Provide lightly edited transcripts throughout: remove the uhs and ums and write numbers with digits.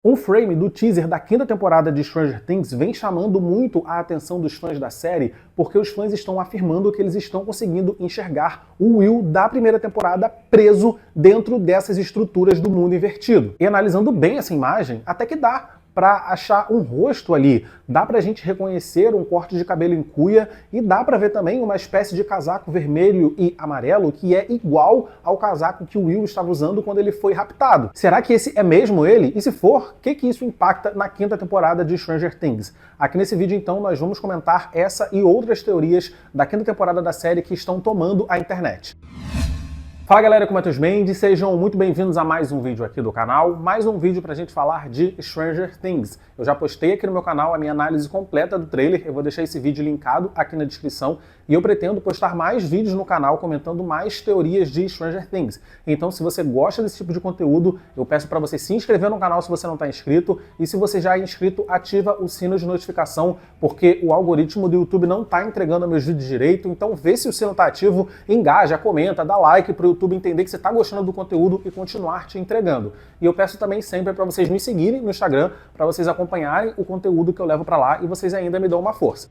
Um frame do teaser da quinta temporada de Stranger Things vem chamando muito a atenção dos fãs da série, porque os fãs estão afirmando que eles estão conseguindo enxergar o Will da primeira temporada preso dentro dessas estruturas do mundo invertido. E analisando bem essa imagem, até que dá para achar um rosto ali, dá pra gente reconhecer um corte de cabelo em cuia e dá pra ver também uma espécie de casaco vermelho e amarelo que é igual ao casaco que o Will estava usando quando ele foi raptado. Será que esse é mesmo ele? E se for, o que isso impacta na quinta temporada de Stranger Things? Aqui nesse vídeo então nós vamos comentar essa e outras teorias da quinta temporada da série que estão tomando a internet. Fala galera, aqui é o Matheus Mendes, sejam muito bem-vindos a mais um vídeo aqui do canal, mais um vídeo pra gente falar de Stranger Things. Eu já postei aqui no meu canal a minha análise completa do trailer, eu vou deixar esse vídeo linkado aqui na descrição e eu pretendo postar mais vídeos no canal comentando mais teorias de Stranger Things. Então se você gosta desse tipo de conteúdo, eu peço pra você se inscrever no canal se você não está inscrito e se você já é inscrito, ativa o sino de notificação, porque o algoritmo do YouTube não está entregando meus vídeos direito, então vê se o sino está ativo, engaja, comenta, dá like pro YouTube entender que você está gostando do conteúdo e continuar te entregando. E eu peço também sempre para vocês me seguirem no Instagram, para vocês acompanharem o conteúdo que eu levo para lá e vocês ainda me dão uma força.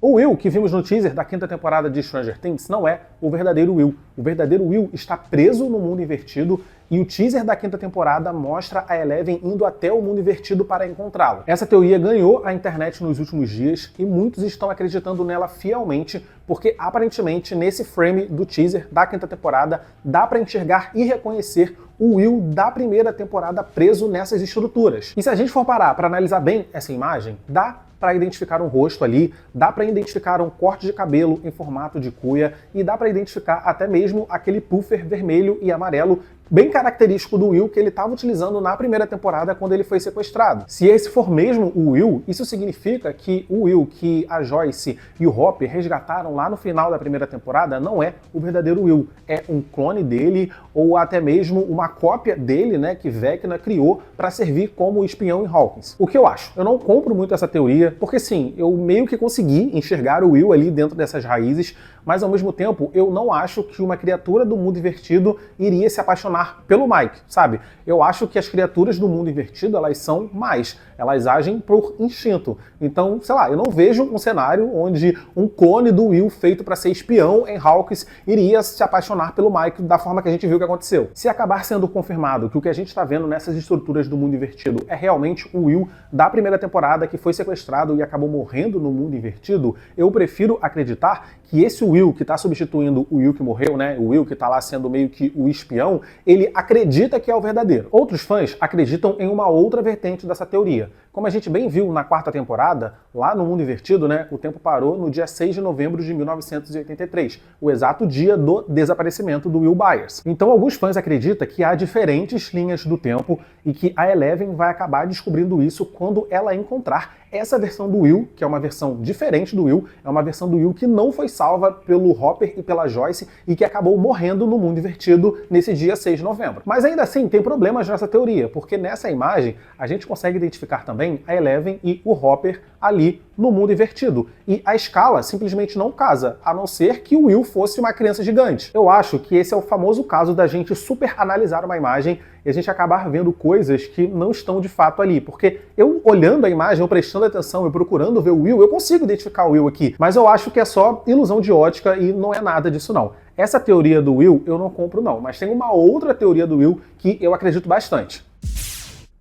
O Will que vimos no teaser da quinta temporada de Stranger Things não é o verdadeiro Will. O verdadeiro Will está preso no mundo invertido e o teaser da quinta temporada mostra a Eleven indo até o mundo invertido para encontrá-lo. Essa teoria ganhou a internet nos últimos dias e muitos estão acreditando nela fielmente porque aparentemente nesse frame do teaser da quinta temporada dá para enxergar e reconhecer o Will da primeira temporada preso nessas estruturas. E se a gente for parar para analisar bem essa imagem, dá para identificar um rosto ali, dá para identificar um corte de cabelo em formato de cuia e dá para identificar até mesmo aquele puffer vermelho e amarelo bem característico do Will que ele estava utilizando na primeira temporada quando ele foi sequestrado. Se esse for mesmo o Will, isso significa que o Will que a Joyce e o Hopper resgataram lá no final da primeira temporada não é o verdadeiro Will, é um clone dele ou até mesmo uma cópia dele, né, que Vecna criou para servir como espião em Hawkins. O que eu acho? Eu não compro muito essa teoria, porque sim, eu meio que consegui enxergar o Will ali dentro dessas raízes, mas ao mesmo tempo eu não acho que uma criatura do mundo invertido iria se apaixonar pelo Mike, sabe? Eu acho que as criaturas do mundo invertido, elas são mais, elas agem por instinto. Então, sei lá, eu não vejo um cenário onde um clone do Will feito para ser espião em Hawkins iria se apaixonar pelo Mike da forma que a gente viu que aconteceu. Se acabar sendo confirmado que o que a gente está vendo nessas estruturas do mundo invertido é realmente o Will da primeira temporada que foi sequestrado e acabou morrendo no mundo invertido, eu prefiro acreditar que esse Will que está substituindo o Will que morreu, né, o Will que está lá sendo meio que o espião, ele acredita que é o verdadeiro. Outros fãs acreditam em uma outra vertente dessa teoria. Como a gente bem viu na quarta temporada, lá no mundo invertido, né, o tempo parou no dia 6 de novembro de 1983, o exato dia do desaparecimento do Will Byers. Então alguns fãs acreditam que há diferentes linhas do tempo e que a Eleven vai acabar descobrindo isso quando ela encontrar essa versão do Will, que é uma versão diferente do Will, é uma versão do Will que não foi salva pelo Hopper e pela Joyce e que acabou morrendo no mundo invertido nesse dia 6 de novembro. Mas ainda assim tem problemas nessa teoria, porque nessa imagem a gente consegue identificar também a Eleven e o Hopper ali no mundo invertido. E a escala simplesmente não casa, a não ser que o Will fosse uma criança gigante. Eu acho que esse é o famoso caso da gente super analisar uma imagem e a gente acabar vendo coisas que não estão de fato ali. Porque eu olhando a imagem, eu prestando atenção e procurando ver o Will, eu consigo identificar o Will aqui. Mas eu acho que é só ilusão de ótica e não é nada disso não. Essa teoria do Will eu não compro não, mas tem uma outra teoria do Will que eu acredito bastante.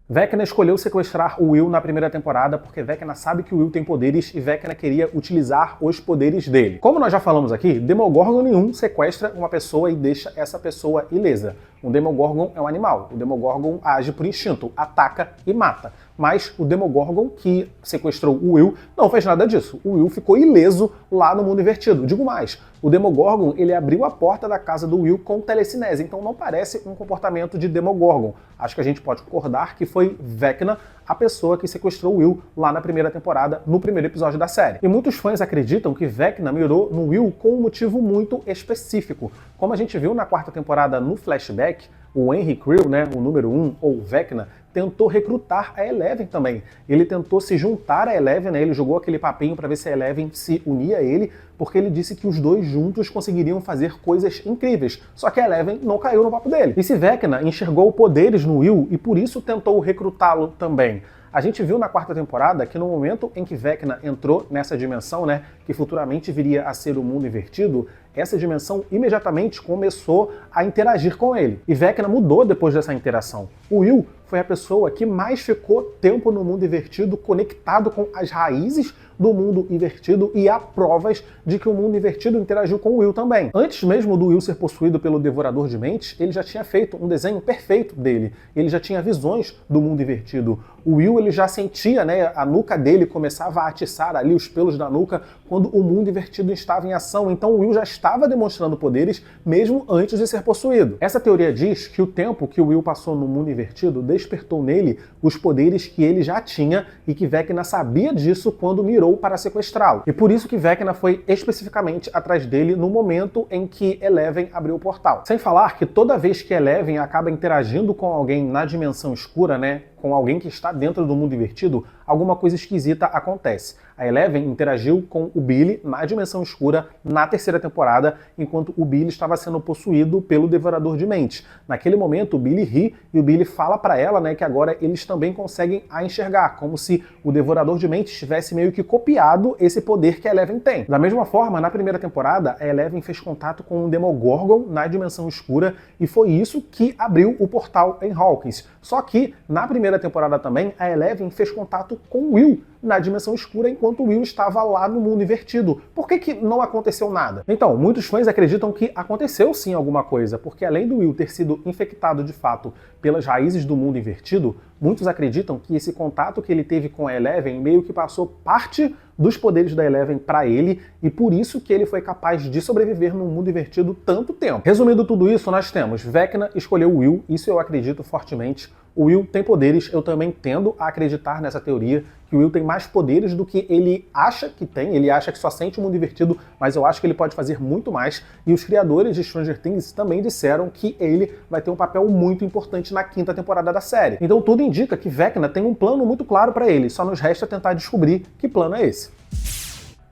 Vecna escolheu sequestrar o Will na primeira temporada porque Vecna sabe que o Will tem poderes e Vecna queria utilizar os poderes dele. Como nós já falamos aqui, Demogorgon nenhum sequestra uma pessoa e deixa essa pessoa ilesa. Um Demogorgon é um animal. O Demogorgon age por instinto, ataca e mata. Mas o Demogorgon que sequestrou o Will não fez nada disso. O Will ficou ileso lá no mundo invertido. Digo mais, o Demogorgon ele abriu a porta da casa do Will com telecinese, então não parece um comportamento de Demogorgon. Acho que a gente pode concordar que foi Vecna a pessoa que sequestrou o Will lá na primeira temporada, no primeiro episódio da série. E muitos fãs acreditam que Vecna mirou no Will com um motivo muito específico. Como a gente viu na quarta temporada no flashback, o Henry Creel, né, o número 1, ou Vecna, tentou recrutar a Eleven também. Ele tentou se juntar a Eleven, né? Ele jogou aquele papinho para ver se a Eleven se unia a ele, porque ele disse que os dois juntos conseguiriam fazer coisas incríveis. Só que a Eleven não caiu no papo dele. E se Vecna enxergou poderes no Will e por isso tentou recrutá-lo também. A gente viu na quarta temporada que no momento em que Vecna entrou nessa dimensão, né, que futuramente viria a ser o mundo invertido, essa dimensão imediatamente começou a interagir com ele. E Vecna mudou depois dessa interação. O Will foi a pessoa que mais ficou tempo no mundo invertido, conectado com as raízes do mundo invertido, e há provas de que o mundo invertido interagiu com o Will também. Antes mesmo do Will ser possuído pelo Devorador de Mentes, ele já tinha feito um desenho perfeito dele. Ele já tinha visões do mundo invertido. O Will, ele já sentia, né, a nuca dele começava a atiçar ali os pelos da nuca quando o mundo invertido estava em ação. Então o Will já estava demonstrando poderes mesmo antes de ser possuído. Essa teoria diz que o tempo que o Will passou no mundo invertido despertou nele os poderes que ele já tinha e que Vecna sabia disso quando mirou para sequestrá-lo. E por isso que Vecna foi especificamente atrás dele no momento em que Eleven abriu o portal. Sem falar que toda vez que Eleven acaba interagindo com alguém na dimensão escura, né, com alguém que está dentro do mundo invertido, alguma coisa esquisita acontece. A Eleven interagiu com o Billy na dimensão escura na terceira temporada, enquanto o Billy estava sendo possuído pelo Devorador de Mentes. Naquele momento, o Billy ri e o Billy fala para ela, né, que agora eles também conseguem a enxergar, como se o Devorador de Mentes tivesse meio que copiado esse poder que a Eleven tem. Da mesma forma, na primeira temporada, a Eleven fez contato com um Demogorgon na dimensão escura e foi isso que abriu o portal em Hawkins. Só que, na primeira temporada também, a Eleven fez contato com o Will na dimensão escura, enquanto o Will estava lá no mundo invertido. Por que não aconteceu nada? Então, muitos fãs acreditam que aconteceu sim alguma coisa, porque além do Will ter sido infectado de fato pelas raízes do mundo invertido, muitos acreditam que esse contato que ele teve com a Eleven meio que passou parte dos poderes da Eleven para ele, e por isso que ele foi capaz de sobreviver num mundo invertido tanto tempo. Resumindo tudo isso, nós temos Vecna escolheu o Will, isso eu acredito fortemente. O Will tem poderes, eu também tendo a acreditar nessa teoria, que o Will tem mais poderes do que ele acha que tem, ele acha que só sente o mundo invertido, mas eu acho que ele pode fazer muito mais, e os criadores de Stranger Things também disseram que ele vai ter um papel muito importante na quinta temporada da série. Então tudo indica que Vecna tem um plano muito claro para ele, só nos resta tentar descobrir que plano é esse.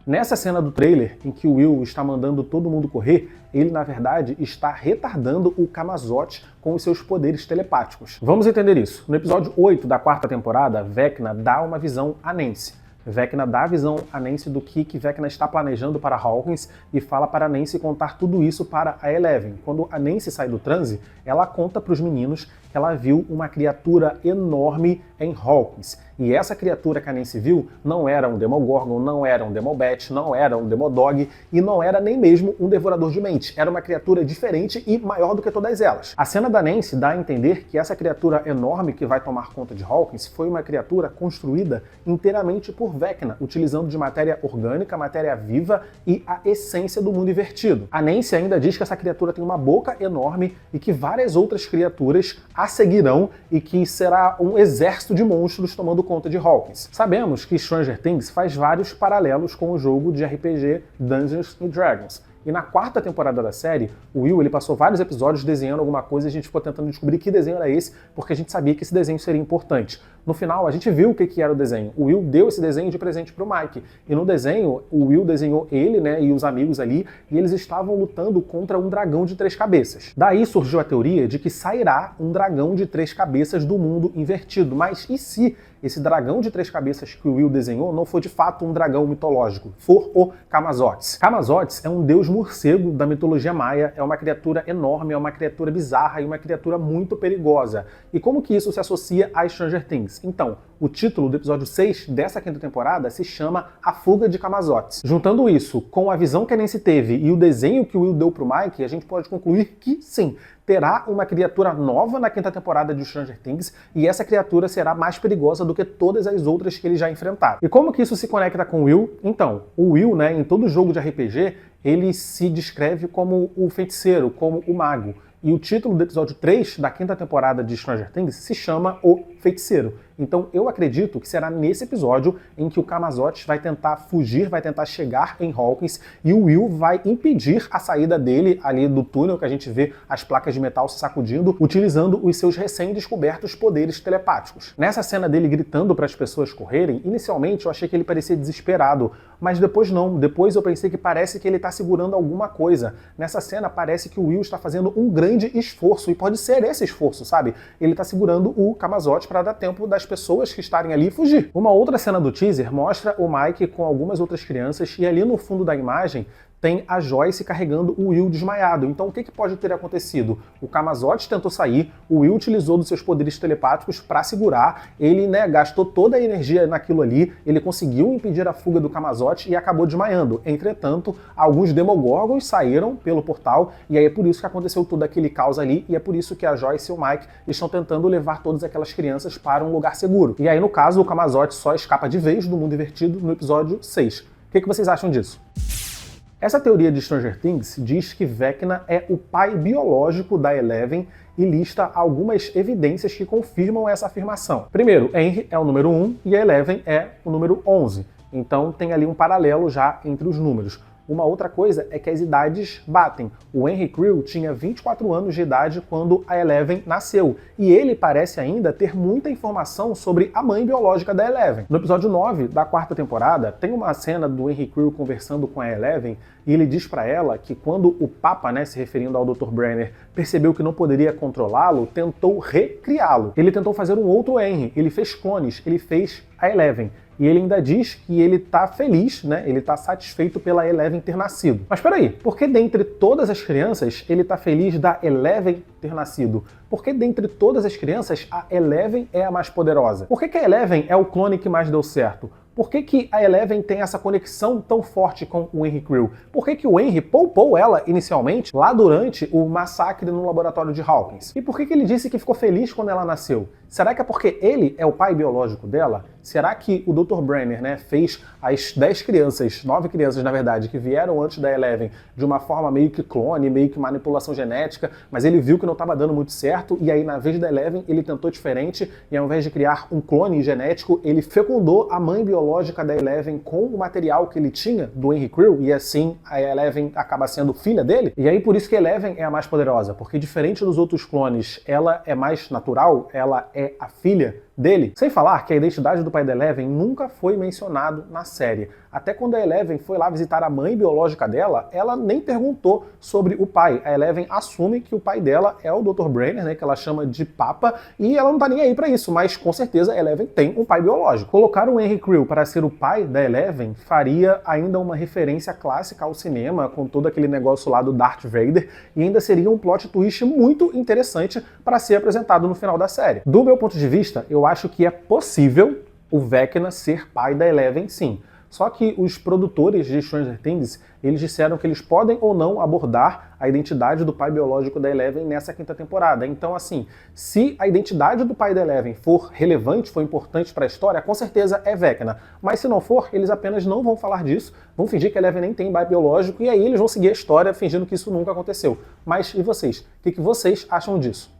Nessa cena do trailer, em que o Will está mandando todo mundo correr, ele, na verdade, está retardando o Camazotz com os seus poderes telepáticos. Vamos entender isso. No episódio 8 da quarta temporada, Vecna dá uma visão a Nancy. Vecna dá a visão a Nancy do que Vecna está planejando para Hawkins e fala para Nancy contar tudo isso para a Eleven. Quando a Nancy sai do transe, ela conta para os meninos que ela viu uma criatura enorme em Hawkins. E essa criatura que a Nancy viu não era um Demogorgon, não era um Demobat, não era um Demodog e não era nem mesmo um Devorador de Mentes. Era uma criatura diferente e maior do que todas elas. A cena da Nancy dá a entender que essa criatura enorme que vai tomar conta de Hawkins foi uma criatura construída inteiramente por Vecna, utilizando de matéria orgânica, matéria viva e a essência do mundo invertido. A Nancy ainda diz que essa criatura tem uma boca enorme e que várias outras criaturas a seguirão e que será um exército de monstros tomando conta de Hawkins. Sabemos que Stranger Things faz vários paralelos com o jogo de RPG Dungeons & Dragons. E na quarta temporada da série, o Will ele passou vários episódios desenhando alguma coisa e a gente ficou tentando descobrir que desenho era esse, porque a gente sabia que esse desenho seria importante. No final, a gente viu o que era o desenho. O Will deu esse desenho de presente pro Mike. E no desenho, o Will desenhou ele, né, e os amigos ali, e eles estavam lutando contra um dragão de 3 cabeças. Daí surgiu a teoria de que sairá um dragão de 3 cabeças do mundo invertido. Mas e se esse dragão de 3 cabeças que o Will desenhou não for de fato um dragão mitológico, for o Camazotz? Camazotz é um deus morcego da mitologia maia, é uma criatura enorme, é uma criatura bizarra e uma criatura muito perigosa. E como que isso se associa a Stranger Things? Então, o título do episódio 6 dessa quinta temporada se chama A Fuga de Camazotz. Juntando isso com a visão que a Nancy teve e o desenho que o Will deu pro Mike, a gente pode concluir que sim, terá uma criatura nova na quinta temporada de Stranger Things e essa criatura será mais perigosa do que todas as outras que eles já enfrentaram. E como que isso se conecta com o Will? Então, o Will, né, em todo jogo de RPG, ele se descreve como o feiticeiro, como o mago. E o título do episódio 3 da quinta temporada de Stranger Things se chama O Feiticeiro. Então eu acredito que será nesse episódio em que o Camazotz vai tentar fugir, vai tentar chegar em Hawkins e o Will vai impedir a saída dele ali do túnel, que a gente vê as placas de metal se sacudindo, utilizando os seus recém-descobertos poderes telepáticos. Nessa cena dele gritando para as pessoas correrem, inicialmente eu achei que ele parecia desesperado, mas depois não. Depois eu pensei que parece que ele está segurando alguma coisa. Nessa cena parece que o Will está fazendo um grande esforço, e pode ser esse esforço, sabe? Ele está segurando o Camazotz para dar tempo das pessoas que estarem ali fugir. Uma outra cena do teaser mostra o Mike com algumas outras crianças e ali no fundo da imagem tem a Joyce carregando o Will desmaiado. Então o que pode ter acontecido? O Camazotz tentou sair, o Will utilizou dos seus poderes telepáticos para segurar, ele gastou toda a energia naquilo ali, ele conseguiu impedir a fuga do Camazotz e acabou desmaiando. Entretanto, alguns Demogorgons saíram pelo portal e aí é por isso que aconteceu todo aquele caos ali e é por isso que a Joyce e o Mike estão tentando levar todas aquelas crianças para um lugar seguro. E aí no caso o Camazotz só escapa de vez do mundo invertido no episódio 6. O que vocês acham disso? Essa teoria de Stranger Things diz que Vecna é o pai biológico da Eleven e lista algumas evidências que confirmam essa afirmação. Primeiro, Henry é o número 1 e a Eleven é o número 11. Então tem ali um paralelo já entre os números. Uma outra coisa é que as idades batem. O Henry Creel tinha 24 anos de idade quando a Eleven nasceu, e ele parece ainda ter muita informação sobre a mãe biológica da Eleven. No episódio 9 da quarta temporada, tem uma cena do Henry Creel conversando com a Eleven, e ele diz para ela que quando o Papa, se referindo ao Dr. Brenner, percebeu que não poderia controlá-lo, tentou recriá-lo. Ele tentou fazer um outro Henry, ele fez clones, ele fez a Eleven. E ele ainda diz que ele tá feliz, ele tá satisfeito pela Eleven ter nascido. Mas peraí, por que dentre todas as crianças ele tá feliz da Eleven ter nascido? Por que dentre todas as crianças a Eleven é a mais poderosa? Por que a Eleven é o clone que mais deu certo? Por que a Eleven tem essa conexão tão forte com o Henry Creel? Por que o Henry poupou ela inicialmente lá durante o massacre no laboratório de Hawkins? E por que ele disse que ficou feliz quando ela nasceu? Será que é porque ele é o pai biológico dela? Será que o Dr. Brenner fez as 10 crianças, 9 crianças na verdade, que vieram antes da Eleven de uma forma meio que clone, meio que manipulação genética, mas ele viu que não estava dando muito certo e aí na vez da Eleven ele tentou diferente e ao invés de criar um clone genético, ele fecundou a mãe biológica da Eleven com o material que ele tinha do Henry Creel e assim a Eleven acaba sendo filha dele? E aí por isso que a Eleven é a mais poderosa, porque diferente dos outros clones, ela é mais natural, ela é a filha dele. Sem falar que a identidade do pai da Eleven nunca foi mencionado na série. Até quando a Eleven foi lá visitar a mãe biológica dela, ela nem perguntou sobre o pai. A Eleven assume que o pai dela é o Dr. Brenner, que ela chama de Papa, e ela não tá nem aí pra isso, mas com certeza a Eleven tem um pai biológico. Colocar o Henry Creel para ser o pai da Eleven faria ainda uma referência clássica ao cinema, com todo aquele negócio lá do Darth Vader, e ainda seria um plot twist muito interessante para ser apresentado no final da série. Do meu ponto de vista, eu acho que é possível o Vecna ser pai da Eleven, sim. Só que os produtores de Stranger Things, eles disseram que eles podem ou não abordar a identidade do pai biológico da Eleven nessa quinta temporada. Então, assim, se a identidade do pai da Eleven for relevante, for importante para a história, com certeza é Vecna. Mas se não for, eles apenas não vão falar disso, vão fingir que a Eleven nem tem pai biológico, e aí eles vão seguir a história fingindo que isso nunca aconteceu. Mas e vocês? O que vocês acham disso?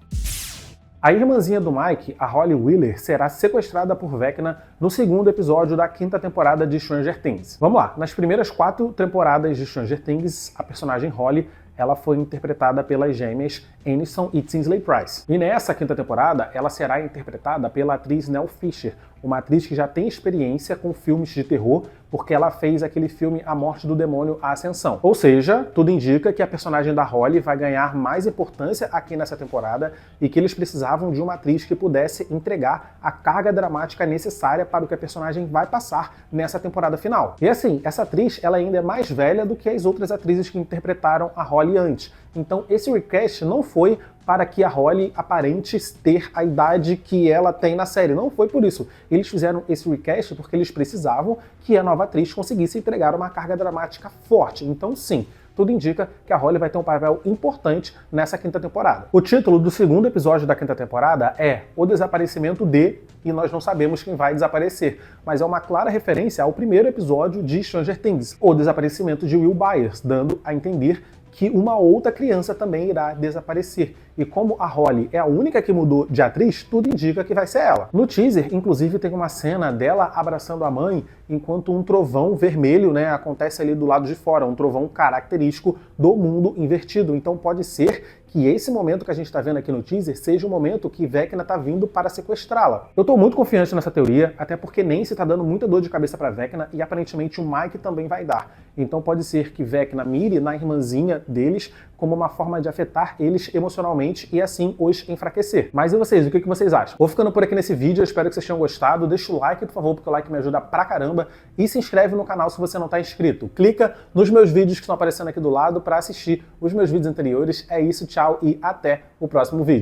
A irmãzinha do Mike, a Holly Wheeler, será sequestrada por Vecna no segundo episódio da quinta temporada de Stranger Things. Vamos lá, nas primeiras 4 temporadas de Stranger Things, a personagem Holly ela foi interpretada pelas gêmeas Aniston e Tinsley Price. E nessa quinta temporada, ela será interpretada pela atriz Nell Fisher, uma atriz que já tem experiência com filmes de terror, porque ela fez aquele filme A Morte do Demônio, A Ascensão. Ou seja, tudo indica que a personagem da Holly vai ganhar mais importância aqui nessa temporada e que eles precisavam de uma atriz que pudesse entregar a carga dramática necessária para o que a personagem vai passar nessa temporada final. E assim, essa atriz ela ainda é mais velha do que as outras atrizes que interpretaram a Holly antes. Então esse recast não foi para que a Holly aparente ter a idade que ela tem na série. Não foi por isso. Eles fizeram esse recast porque eles precisavam que a nova atriz conseguisse entregar uma carga dramática forte. Então sim, tudo indica que a Holly vai ter um papel importante nessa quinta temporada. O título do segundo episódio da quinta temporada é O Desaparecimento de... e nós não sabemos quem vai desaparecer, mas é uma clara referência ao primeiro episódio de Stranger Things, O Desaparecimento de Will Byers, dando a entender que uma outra criança também irá desaparecer. E como a Holly é a única que mudou de atriz, tudo indica que vai ser ela. No teaser, inclusive, tem uma cena dela abraçando a mãe enquanto um trovão vermelho, né, acontece ali do lado de fora, um trovão característico do mundo invertido. Então pode ser que esse momento que a gente está vendo aqui no teaser seja o momento que Vecna está vindo para sequestrá-la. Eu estou muito confiante nessa teoria, até porque Nancy está dando muita dor de cabeça para Vecna e aparentemente o Mike também vai dar. Então pode ser que Vecna mire na irmãzinha deles como uma forma de afetar eles emocionalmente e assim os enfraquecer. Mas e vocês, o que vocês acham? Vou ficando por aqui nesse vídeo, eu espero que vocês tenham gostado. Deixa o like, por favor, porque o like me ajuda pra caramba. E se inscreve no canal se você não está inscrito. Clica nos meus vídeos que estão aparecendo aqui do lado para assistir os meus vídeos anteriores. É isso, tchau e até o próximo vídeo.